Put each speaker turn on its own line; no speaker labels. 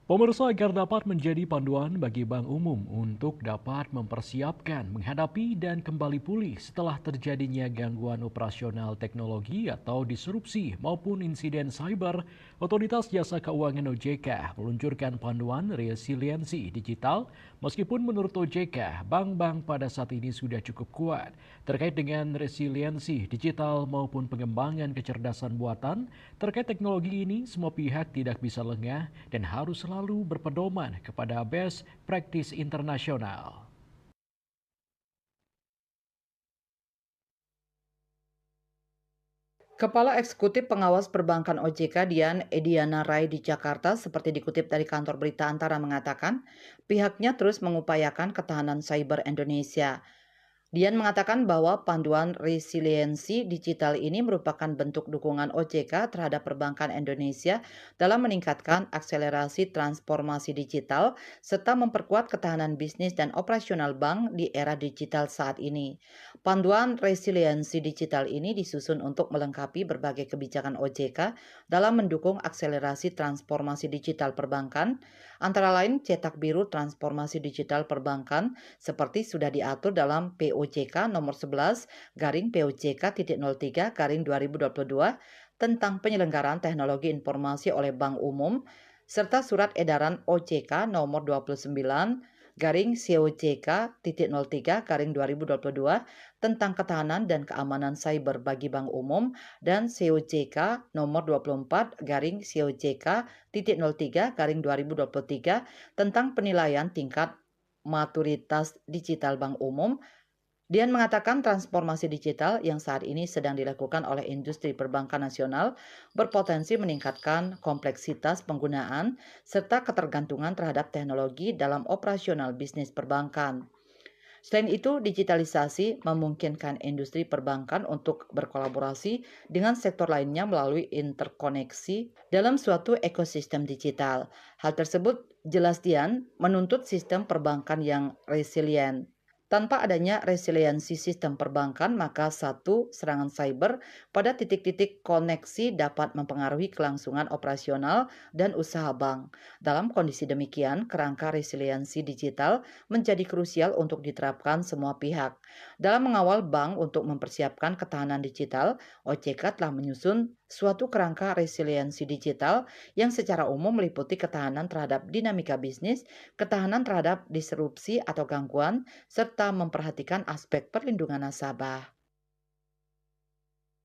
Pemirsa agar dapat menjadi panduan bagi bank umum untuk dapat mempersiapkan, menghadapi dan kembali pulih setelah terjadinya gangguan operasional teknologi atau disrupsi maupun insiden cyber, Otoritas Jasa Keuangan OJK meluncurkan panduan resiliensi digital meskipun menurut OJK, bank-bank pada saat ini sudah cukup kuat terkait dengan resiliensi digital maupun pengembangan kecerdasan buatan. Terkait teknologi ini, semua pihak tidak bisa lengah dan harus selalu berpedoman kepada best practice internasional.
Kepala Eksekutif Pengawas Perbankan OJK Dian Ediana Rai di Jakarta seperti dikutip dari kantor berita Antara mengatakan pihaknya terus mengupayakan ketahanan cyber Indonesia. Dian mengatakan bahwa panduan resiliensi digital ini merupakan bentuk dukungan OJK terhadap perbankan Indonesia dalam meningkatkan akselerasi transformasi digital serta memperkuat ketahanan bisnis dan operasional bank di era digital saat ini. Panduan resiliensi digital ini disusun untuk melengkapi berbagai kebijakan OJK dalam mendukung akselerasi transformasi digital perbankan, antara lain cetak biru transformasi digital perbankan seperti sudah diatur dalam POJK nomor 11 garing POJK.03 garing 2022 tentang penyelenggaraan teknologi informasi oleh Bank Umum serta surat edaran OJK nomor 29 garing COJK.03 garing 2022 tentang ketahanan dan keamanan cyber bagi Bank Umum dan COJK nomor 24 garing COJK.03 garing 2023 tentang penilaian tingkat maturitas digital Bank Umum. Dian mengatakan transformasi digital yang saat ini sedang dilakukan oleh industri perbankan nasional berpotensi meningkatkan kompleksitas penggunaan serta ketergantungan terhadap teknologi dalam operasional bisnis perbankan. Selain itu, digitalisasi memungkinkan industri perbankan untuk berkolaborasi dengan sektor lainnya melalui interkoneksi dalam suatu ekosistem digital. Hal tersebut jelas Dian menuntut sistem perbankan yang resilient. Tanpa adanya resiliensi sistem perbankan, maka satu, serangan cyber pada titik-titik koneksi dapat mempengaruhi kelangsungan operasional dan usaha bank. Dalam kondisi demikian, kerangka resiliensi digital menjadi krusial untuk diterapkan semua pihak. Dalam mengawal bank untuk mempersiapkan ketahanan digital, OJK telah menyusun suatu kerangka resiliensi digital yang secara umum meliputi ketahanan terhadap dinamika bisnis, ketahanan terhadap disrupsi atau gangguan, serta memperhatikan aspek perlindungan nasabah.